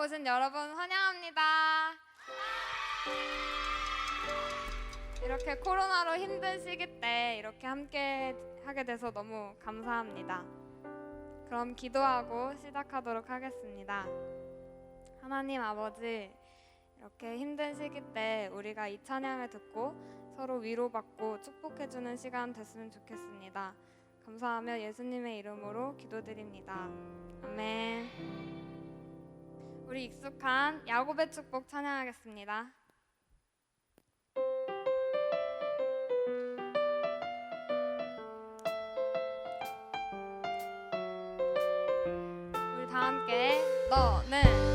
오신 여러분 환영합니다. 이렇게 코로나로 힘든 시기 때 이렇게 함께 하게 돼서 너무 감사합니다. 그럼 기도하고 시작하도록 하겠습니다. 하나님 아버지, 이렇게 힘든 시기 때 우리가 이 찬양을 듣고 서로 위로받고 축복해주는 시간 됐으면 좋겠습니다. 감사하며 예수님의 이름으로 기도드립니다. 아멘. 우리 익숙한 야곱의 축복 찬양하겠습니다. 우리 다 함께 너는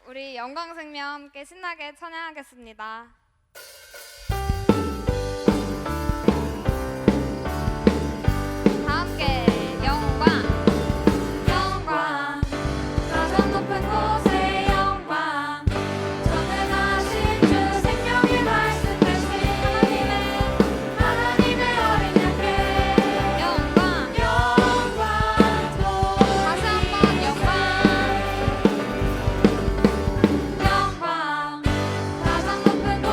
우리 영광생명 함께 신나게 찬양하겠습니다. 다 함께 영광 영광 가장 높은 곳에 영광 전능하신 주 생명의 말씀 되신 하나님의 어린 양께 영광 영광 또 다시 한번 영광 가장 높은 곳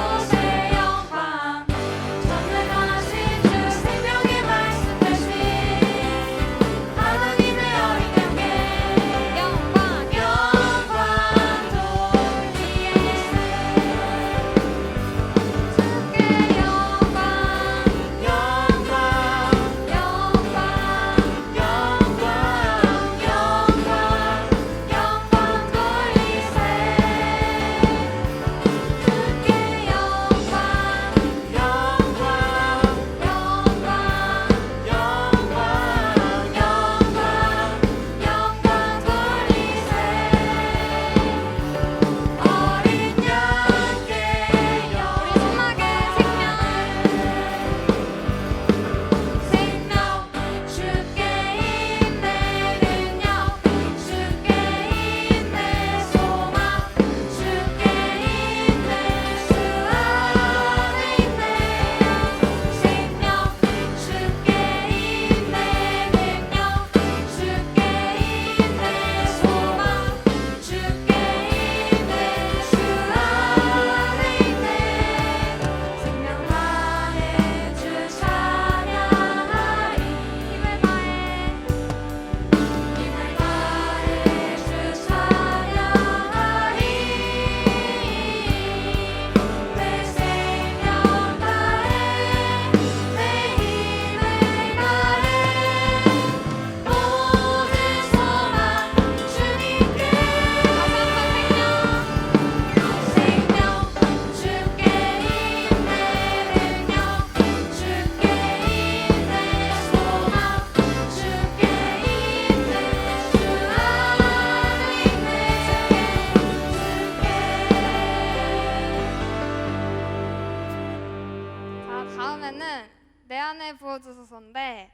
부어주소서인데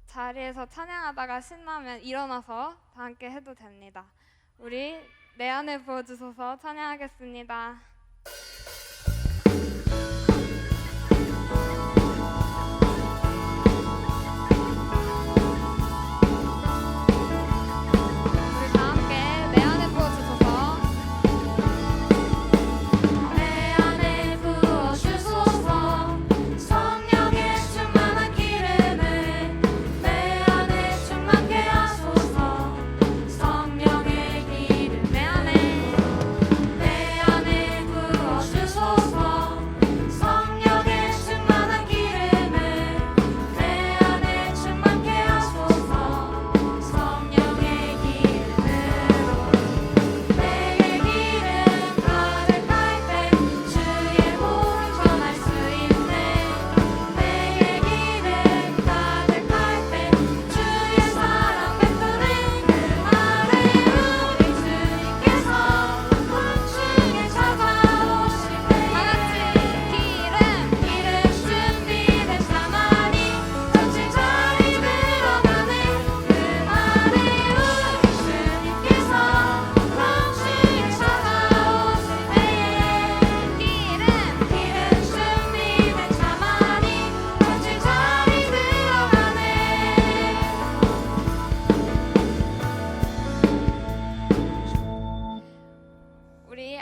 자리에서 찬양하다가 신나면 일어나서 다 함께 해도 됩니다. 우리 내 안에 부어주소서 찬양하겠습니다.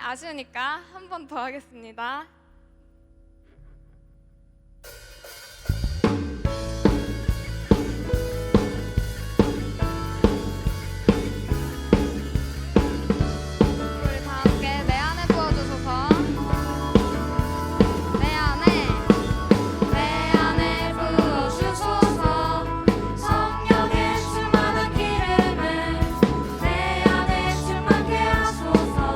아쉬우니까 한 번 더 하겠습니다. 우리 다 함께 내 안에 부어주소서. 내 안에 부어주소서. 성령의 충만한 기름을 내 안에 충만케 하소서.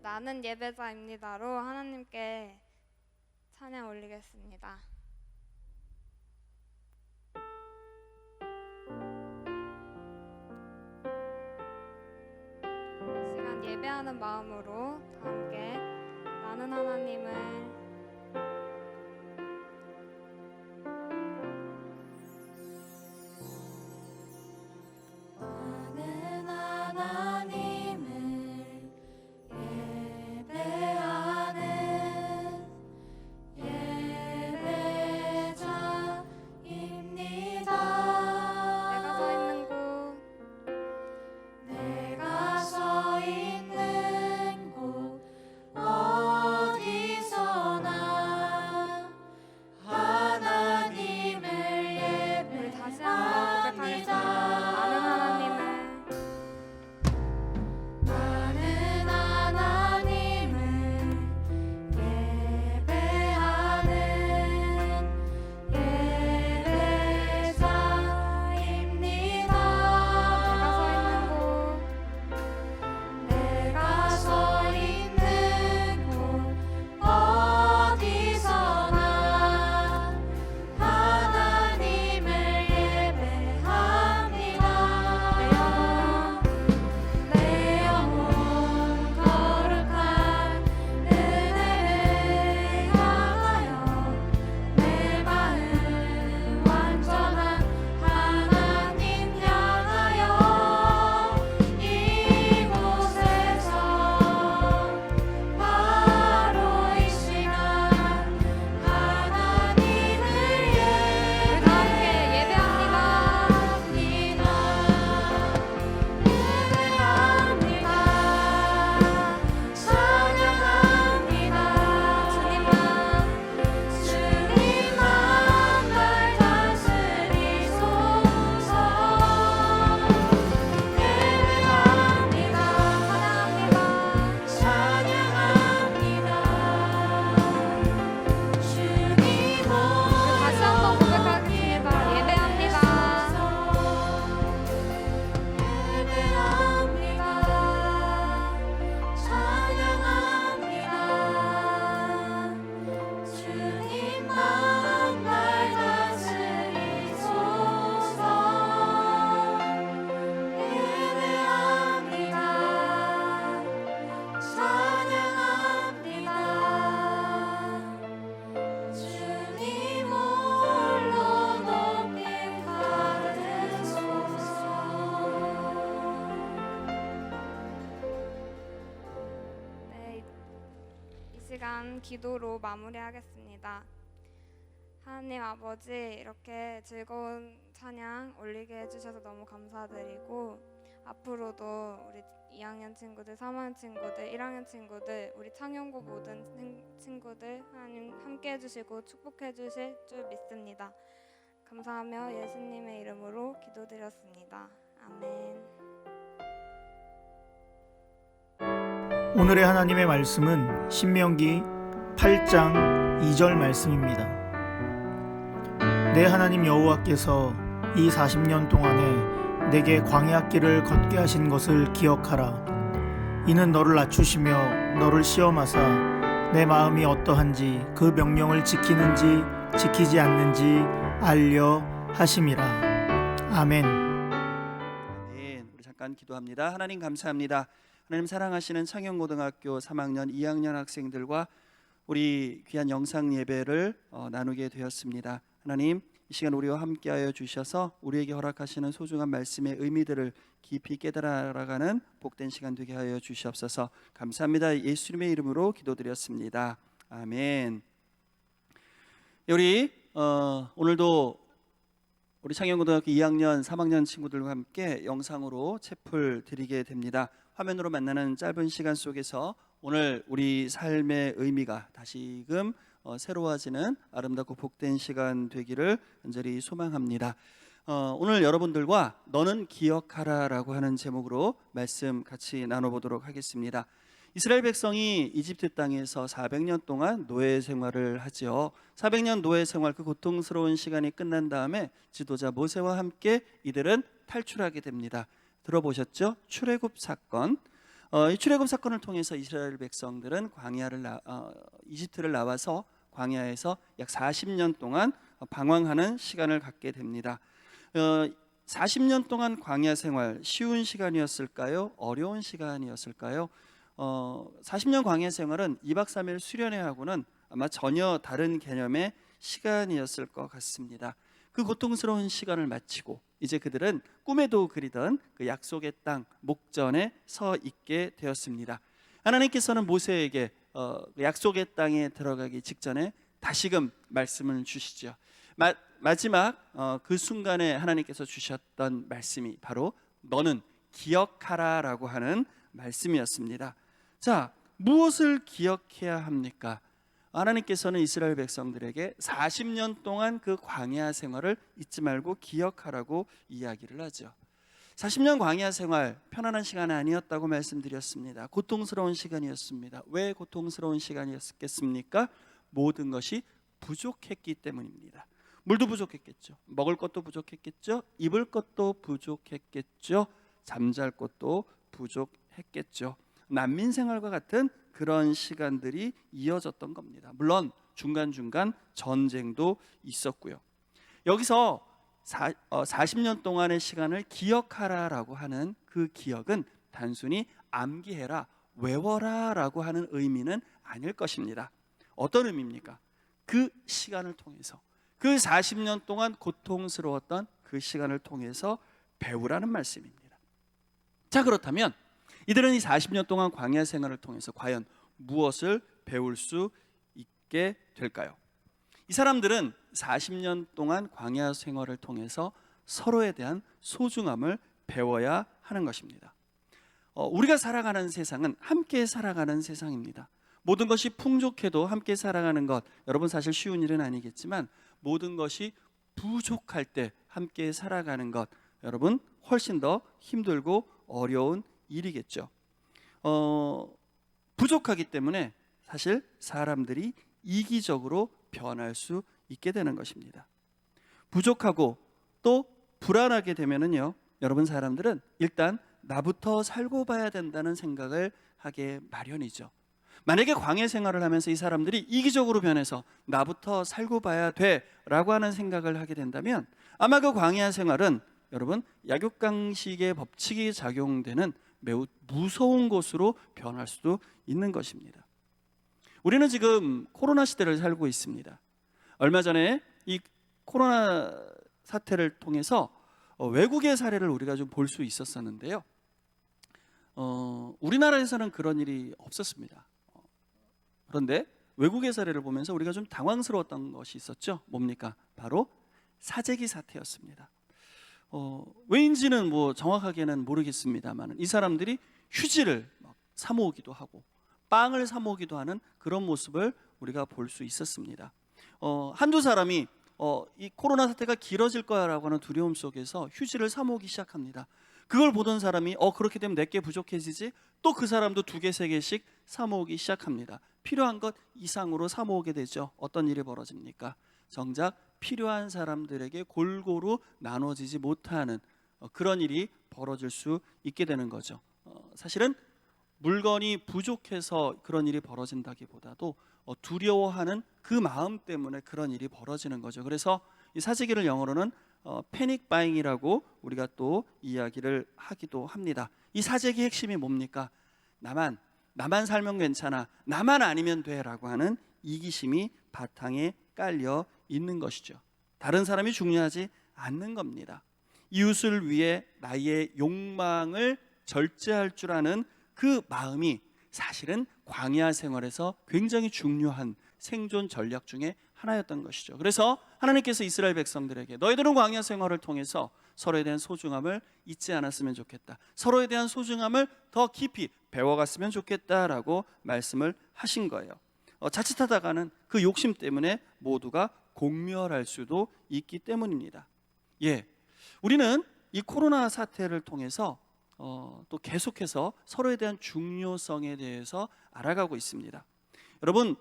나는 예배자입니다로 하나님께 찬양 올리겠습니다. 시간 예배하는 마음으로 다 함께 나는 하나님을 어디서 위한 기도로 마무리하겠습니다. 하나님 아버지, 이렇게 즐거운 찬양 올리게 해주셔서 너무 감사드리고, 앞으로도 우리 2학년 친구들, 3학년 친구들, 1학년 친구들, 우리 창영고 모든 친구들 하나님 함께 해주시고 축복해 주실 줄 믿습니다. 감사하며 예수님의 이름으로 기도드렸습니다. 아멘. 오늘의 하나님의 말씀은 신명기 8장 2절 말씀입니다. 내 하나님 여호와께서 이 40년 동안에 내게 광야길을 걷게 하신 것을 기억하라. 이는 너를 낮추시며 너를 시험하사 내 마음이 어떠한지 그 명령을 지키는지 지키지 않는지 알려 하심이라. 아멘. 아멘. 우리 잠깐 기도합니다. 하나님 감사합니다. 하나님 사랑하시는 창영고등학교 3학년 2학년 학생들과 우리 귀한 영상 예배를 나누게 되었습니다. 하나님, 이 시간 우리와 함께하여 주셔서 우리에게 허락하시는 소중한 말씀의 의미들을 깊이 깨달아 알아가는 복된 시간 되게 하여 주시옵소서. 감사합니다. 예수님의 이름으로 기도드렸습니다. 아멘. 우리 오늘도 우리 창영고등학교 2학년 3학년 친구들과 함께 영상으로 채플 드리게 됩니다. 화면으로 만나는 짧은 시간 속에서 오늘 우리 삶의 의미가 다시금 새로워지는 아름답고 복된 시간 되기를 간절히 소망합니다. 오늘 여러분들과 너는 기억하라 라고 하는 제목으로 말씀 같이 나눠보도록 하겠습니다. 이스라엘 백성이 이집트 땅에서 400년 동안 노예 생활을 하죠. 400년 노예 생활, 그 고통스러운 시간이 끝난 다음에 지도자 모세와 함께 이들은 탈출하게 됩니다. 들어보셨죠? 출애굽 사건. 이 출애굽 사건을 통해서 이스라엘 백성들은 이집트를 나와서 광야에서 약 40년 동안 방황하는 시간을 갖게 됩니다. 40년 동안 광야 생활, 쉬운 시간이었을까요? 어려운 시간이었을까요? 40년 광야 생활은 2박 3일 수련회하고는 아마 전혀 다른 개념의 시간이었을 것 같습니다. 그 고통스러운 시간을 마치고 이제 그들은 꿈에도 그리던 그 약속의 땅 목전에 서 있게 되었습니다. 하나님께서는 모세에게 약속의 땅에 들어가기 직전에 다시금 말씀을 주시죠. 마지막 그 순간에 하나님께서 주셨던 말씀이 바로 너는 기억하라 라고 하는 말씀이었습니다. 자, 무엇을 기억해야 합니까? 하나님께서는 이스라엘 백성들에게 40년 동안 그 광야 생활을 잊지 말고 기억하라고 이야기를 하죠. 40년 광야 생활 편안한 시간이 아니었다고 말씀드렸습니다. 고통스러운 시간이었습니다. 왜 고통스러운 시간이었겠습니까? 모든 것이 부족했기 때문입니다. 물도 부족했겠죠. 먹을 것도 부족했겠죠. 입을 것도 부족했겠죠. 잠잘 것도 부족했겠죠. 난민 생활과 같은 그런 시간들이 이어졌던 겁니다. 물론 중간중간 전쟁도 있었고요. 여기서 40년 동안의 시간을 기억하라라고 하는 그 기억은 단순히 암기해라, 외워라 라고 하는 의미는 아닐 것입니다. 어떤 의미입니까? 그 시간을 통해서, 그 40년 동안 고통스러웠던 그 시간을 통해서 배우라는 말씀입니다. 자, 그렇다면 이들은 이 40년 동안 광야 생활을 통해서 과연 무엇을 배울 수 있게 될까요? 이 사람들은 40년 동안 광야 생활을 통해서 서로에 대한 소중함을 배워야 하는 것입니다. 우리가 살아가는 세상은 함께 살아가는 세상입니다. 모든 것이 풍족해도 함께 살아가는 것, 여러분 사실 쉬운 일은 아니겠지만 모든 것이 부족할 때 함께 살아가는 것, 여러분 훨씬 더 힘들고 어려운 일이겠죠. 부족하기 때문에 사실 사람들이 이기적으로 변할 수 있게 되는 것입니다. 부족하고 또 불안하게 되면은요, 여러분 사람들은 일단 나부터 살고 봐야 된다는 생각을 하게 마련이죠. 만약에 광야 생활을 하면서 이 사람들이 이기적으로 변해서 나부터 살고 봐야 돼라고 하는 생각을 하게 된다면 아마 그 광야 생활은 여러분 약육강식의 법칙이 작용되는 매우 무서운 곳으로 변할 수도 있는 것입니다. 우리는 지금 코로나 시대를 살고 있습니다. 얼마 전에 이 코로나 사태를 통해서 외국의 사례를 우리가 좀 볼 수 있었었는데요. 우리나라에서는 그런 일이 없었습니다. 그런데 외국의 사례를 보면서 우리가 좀 당황스러웠던 것이 있었죠. 뭡니까? 바로 사재기 사태였습니다. 왜인지는 뭐 정확하게는 모르겠습니다만 이 사람들이 휴지를 막 사 모으기도 하고 빵을 사 모으기도 하는 그런 모습을 우리가 볼 수 있었습니다. 한두 사람이 이 코로나 사태가 길어질 거야라고 하는 두려움 속에서 휴지를 사 모으기 시작합니다. 그걸 보던 사람이 그렇게 되면 내게 부족해지지? 또 그 사람도 2개, 3개씩 사 모으기 시작합니다. 필요한 것 이상으로 사 모으게 되죠. 어떤 일이 벌어집니까? 정작 필요한 사람들에게 골고루 나눠지지 못하는 그런 일이 벌어질 수 있게 되는 거죠. 사실은 물건이 부족해서 그런 일이 벌어진다기보다도 두려워하는 그 마음 때문에 그런 일이 벌어지는 거죠. 그래서 이 사재기를 영어로는 패닉 바잉이라고 우리가 또 이야기를 하기도 합니다. 이 사재기의 핵심이 뭡니까? 나만 살면 괜찮아, 나만 아니면 돼라고 하는 이기심이 바탕에 깔려 있는 것이죠. 다른 사람이 중요하지 않는 겁니다. 이웃을 위해 나의 욕망을 절제할 줄 아는 그 마음이 사실은 광야 생활에서 굉장히 중요한 생존 전략 중에 하나였던 것이죠. 그래서 하나님께서 이스라엘 백성들에게 너희들은 광야 생활을 통해서 서로에 대한 소중함을 잊지 않았으면 좋겠다, 서로에 대한 소중함을 더 깊이 배워갔으면 좋겠다라고 말씀을 하신 거예요. 자칫하다가는 그 욕심 때문에 모두가 공멸할 수도 있기 때문입니다. 우리는 이 코로나 사태를 통해서 또 계속해서 서로에 대한 중요성에 대해서 알아가고 있습니다. 여러분,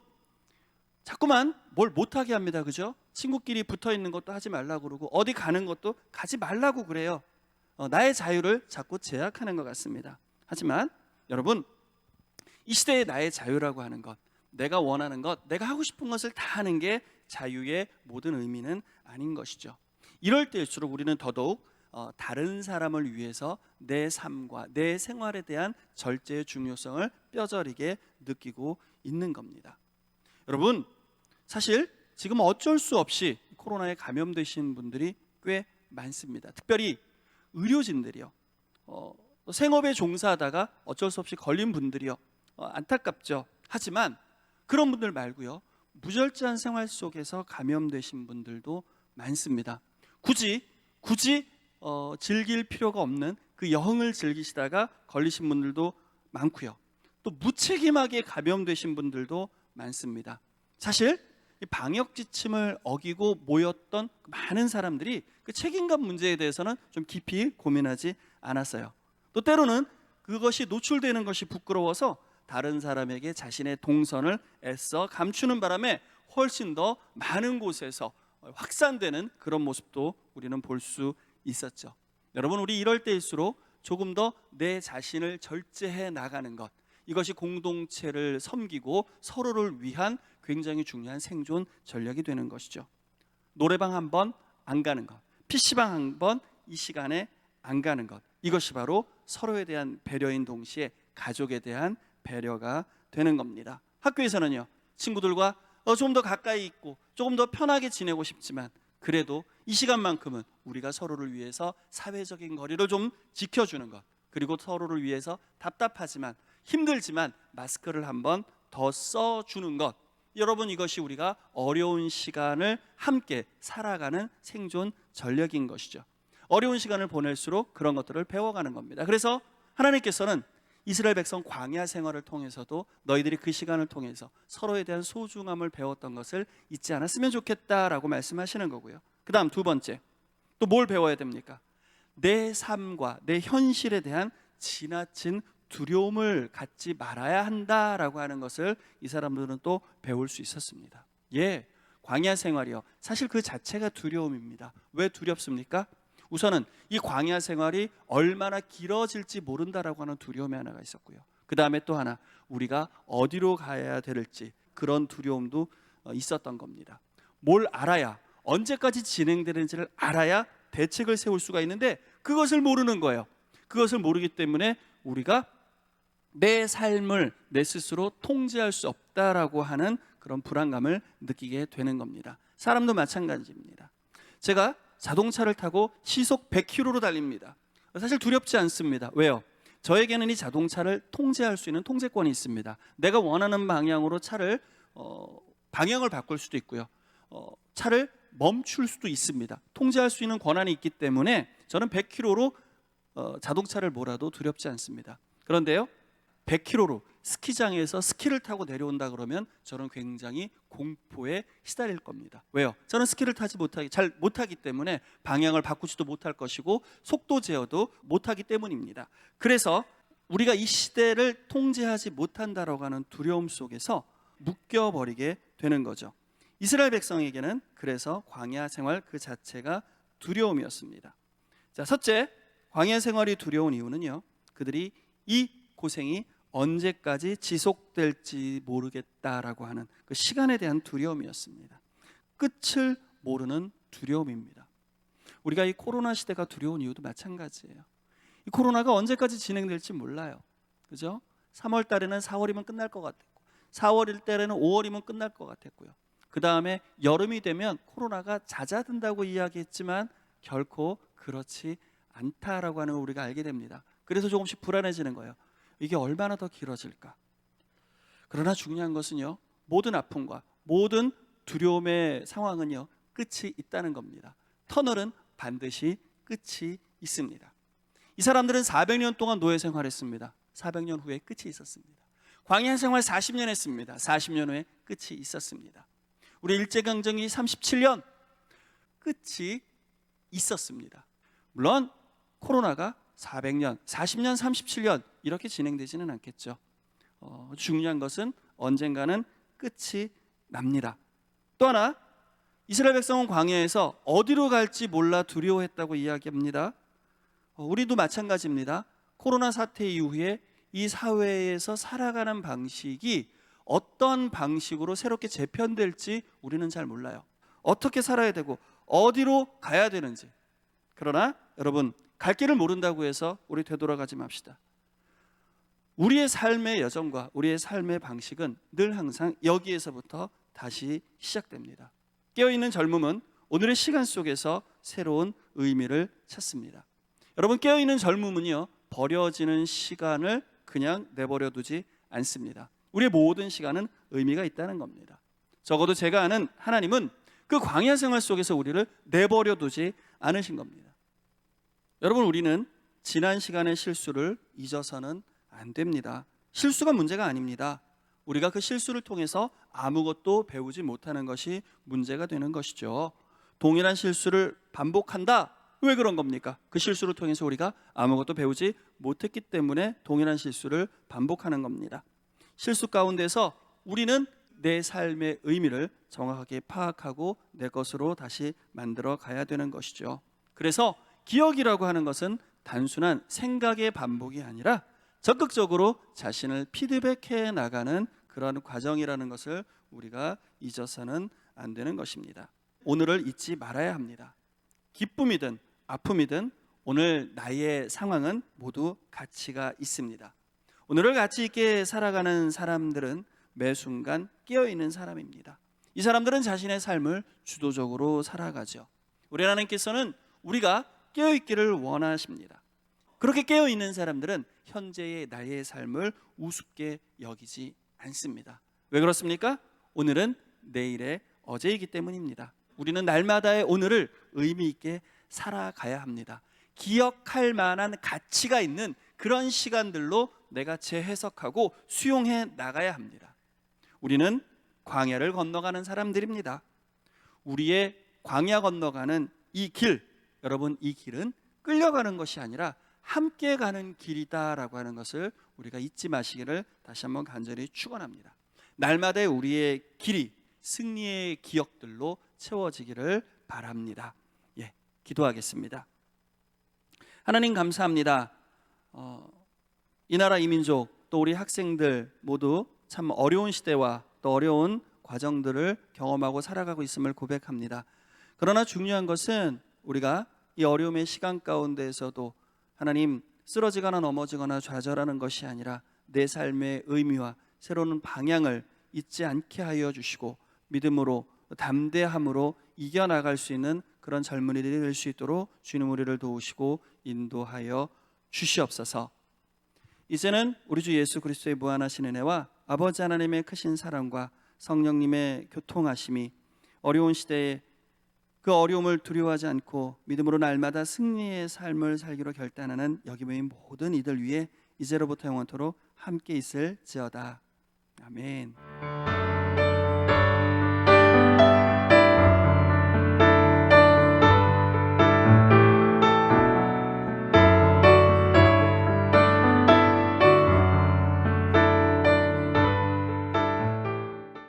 자꾸만 뭘 못하게 합니다. 그죠? 친구끼리 붙어 있는 것도 하지 말라고 그러고 어디 가는 것도 가지 말라고 그래요. 나의 자유를 자꾸 제약하는 것 같습니다. 하지만 여러분, 이 시대의 나의 자유라고 하는 것, 내가 원하는 것, 내가 하고 싶은 것을 다 하는 게 자유의 모든 의미는 아닌 것이죠. 이럴 때일수록 우리는 더더욱 다른 사람을 위해서 내 삶과 내 생활에 대한 절제의 중요성을 뼈저리게 느끼고 있는 겁니다. 여러분, 사실 지금 어쩔 수 없이 코로나에 감염되신 분들이 꽤 많습니다. 특별히 의료진들이요, 생업에 종사하다가 어쩔 수 없이 걸린 분들이요, 안타깝죠. 하지만 그런 분들 말고요, 무절제한 생활 속에서 감염되신 분들도 많습니다. 굳이 즐길 필요가 없는 그 여흥을 즐기시다가 걸리신 분들도 많고요, 또 무책임하게 감염되신 분들도 많습니다. 사실 이 방역 지침을 어기고 모였던 많은 사람들이 그 책임감 문제에 대해서는 좀 깊이 고민하지 않았어요. 또 때로는 그것이 노출되는 것이 부끄러워서 다른 사람에게 자신의 동선을 애써 감추는 바람에 훨씬 더 많은 곳에서 확산되는 그런 모습도 우리는 볼 수 있었죠. 여러분, 우리 이럴 때일수록 조금 더 내 자신을 절제해 나가는 것, 이것이 공동체를 섬기고 서로를 위한 굉장히 중요한 생존 전략이 되는 것이죠. 노래방 한 번 안 가는 것, PC방 한 번 이 시간에 안 가는 것, 이것이 바로 서로에 대한 배려인 동시에 가족에 대한 배려가 되는 겁니다. 학교에서는요, 친구들과 좀 더 가까이 있고 조금 더 편하게 지내고 싶지만 그래도 이 시간만큼은 우리가 서로를 위해서 사회적인 거리를 좀 지켜주는 것, 그리고 서로를 위해서 답답하지만 힘들지만 마스크를 한번 더 써주는 것, 여러분, 이것이 우리가 어려운 시간을 함께 살아가는 생존 전략인 것이죠. 어려운 시간을 보낼수록 그런 것들을 배워가는 겁니다. 그래서 하나님께서는 이스라엘 백성 광야 생활을 통해서도 너희들이 그 시간을 통해서 서로에 대한 소중함을 배웠던 것을 잊지 않았으면 좋겠다라고 말씀하시는 거고요. 그 다음 두 번째, 또 뭘 배워야 됩니까? 내 삶과 내 현실에 대한 지나친 두려움을 갖지 말아야 한다라고 하는 것을 이 사람들은 또 배울 수 있었습니다. 광야 생활이요, 사실 그 자체가 두려움입니다. 왜 두렵습니까? 우선은 이 광야 생활이 얼마나 길어질지 모른다라고 하는 두려움이 하나가 있었고요. 그 다음에 또 하나, 우리가 어디로 가야 될지 그런 두려움도 있었던 겁니다. 뭘 알아야, 언제까지 진행되는지를 알아야 대책을 세울 수가 있는데 그것을 모르는 거예요. 그것을 모르기 때문에 우리가 내 삶을 내 스스로 통제할 수 없다라고 하는 그런 불안감을 느끼게 되는 겁니다. 사람도 마찬가지입니다. 제가 자동차를 타고 시속 100km로 달립니다. 사실 두렵지 않습니다. 왜요? 저에게는 이 자동차를 통제할 수 있는 통제권이 있습니다. 내가 원하는 방향으로 차를 방향을 바꿀 수도 있고요. 차를 멈출 수도 있습니다. 통제할 수 있는 권한이 있기 때문에 저는 100km로 자동차를 몰아도 두렵지 않습니다. 그런데요, 100km로 스키장에서 스키를 타고 내려온다 그러면 저는 굉장히 공포에 시달릴 겁니다. 왜요? 저는 스키를 잘 못하기 때문에 방향을 바꾸지도 못할 것이고 속도 제어도 못하기 때문입니다. 그래서 우리가 이 시대를 통제하지 못한다라고 하는 두려움 속에서 묶여버리게 되는 거죠. 이스라엘 백성에게는 그래서 광야 생활 그 자체가 두려움이었습니다. 자, 첫째, 광야 생활이 두려운 이유는요, 그들이 이 고생이 언제까지 지속될지 모르겠다라고 하는 그 시간에 대한 두려움이었습니다. 끝을 모르는 두려움입니다. 우리가 이 코로나 시대가 두려운 이유도 마찬가지예요. 이 코로나가 언제까지 진행될지 몰라요. 그죠? 3월 달에는 4월이면 끝날 것 같았고, 4월일 때에는 5월이면 끝날 것 같았고요. 그 다음에 여름이 되면 코로나가 잦아든다고 이야기했지만 결코 그렇지 않다라고 하는 걸 우리가 알게 됩니다. 그래서 조금씩 불안해지는 거예요. 이게 얼마나 더 길어질까? 그러나 중요한 것은요, 모든 아픔과 모든 두려움의 상황은요, 끝이 있다는 겁니다. 터널은 반드시 끝이 있습니다. 이 사람들은 400년 동안 노예 생활했습니다. 400년 후에 끝이 있었습니다. 광야 생활 40년 했습니다. 40년 후에 끝이 있었습니다. 우리 일제강점기 37년 끝이 있었습니다. 물론 코로나가 400년, 40년, 37년 이렇게 진행되지는 않겠죠. 중요한 것은 언젠가는 끝이 납니다. 또 하나, 이스라엘 백성은 광야에서 어디로 갈지 몰라 두려워했다고 이야기합니다. 우리도 마찬가지입니다. 코로나 사태 이후에 이 사회에서 살아가는 방식이 어떤 방식으로 새롭게 재편될지 우리는 잘 몰라요. 어떻게 살아야 되고 어디로 가야 되는지. 그러나 여러분, 갈 길을 모른다고 해서 우리 되돌아가지 맙시다. 우리의 삶의 여정과 우리의 삶의 방식은 늘 항상 여기에서부터 다시 시작됩니다. 깨어있는 젊음은 오늘의 시간 속에서 새로운 의미를 찾습니다. 여러분, 깨어있는 젊음은요, 버려지는 시간을 그냥 내버려 두지 않습니다. 우리의 모든 시간은 의미가 있다는 겁니다. 적어도 제가 아는 하나님은 그 광야 생활 속에서 우리를 내버려 두지 않으신 겁니다. 여러분, 우리는 지난 시간의 실수를 잊어서는 안 됩니다. 실수가 문제가 아닙니다. 우리가 그 실수를 통해서 아무것도 배우지 못하는 것이 문제가 되는 것이죠. 동일한 실수를 반복한다. 왜 그런 겁니까? 그 실수를 통해서 우리가 아무것도 배우지 못했기 때문에 동일한 실수를 반복하는 겁니다. 실수 가운데서 우리는 내 삶의 의미를 정확하게 파악하고 내 것으로 다시 만들어 가야 되는 것이죠. 그래서 기억이라고 하는 것은 단순한 생각의 반복이 아니라 적극적으로 자신을 피드백해 나가는 그런 과정이라는 것을 우리가 잊어서는 안 되는 것입니다. 오늘을 잊지 말아야 합니다. 기쁨이든 아픔이든 오늘 나의 상황은 모두 가치가 있습니다. 오늘을 가치 있게 살아가는 사람들은 매 순간 깨어있는 사람입니다. 이 사람들은 자신의 삶을 주도적으로 살아가죠. 우리 하나님께서는 우리가 깨어있기를 원하십니다. 그렇게 깨어있는 사람들은 현재의 나의 삶을 우습게 여기지 않습니다. 왜 그렇습니까? 오늘은 내일의 어제이기 때문입니다. 우리는 날마다의 오늘을 의미 있게 살아가야 합니다. 기억할 만한 가치가 있는 그런 시간들로 내가 재해석하고 수용해 나가야 합니다. 우리는 광야를 건너가는 사람들입니다. 우리의 광야 건너가는 이 길, 여러분, 이 길은 끌려가는 것이 아니라 함께 가는 길이다라고 하는 것을 우리가 잊지 마시기를 다시 한번 간절히 축원합니다. 날마다의 우리의 길이 승리의 기억들로 채워지기를 바랍니다. 기도하겠습니다. 하나님 감사합니다. 이 나라 이 민족 또 우리 학생들 모두 참 어려운 시대와 또 어려운 과정들을 경험하고 살아가고 있음을 고백합니다. 그러나 중요한 것은 우리가 이 어려움의 시간 가운데에서도 하나님 쓰러지거나 넘어지거나 좌절하는 것이 아니라 내 삶의 의미와 새로운 방향을 잊지 않게 하여 주시고 믿음으로 담대함으로 이겨나갈 수 있는 그런 젊은이들이 될 수 있도록 주님 우리를 도우시고 인도하여 주시옵소서. 이제는 우리 주 예수 그리스도의 무한하신 은혜와 아버지 하나님의 크신 사랑과 성령님의 교통하심이 어려운 시대에 그 어려움을 두려워하지 않고 믿음으로 날마다 승리의 삶을 살기로 결단하는 여기 모인 모든 이들 위해 이제로부터 영원토록 함께 있을지어다. 아멘.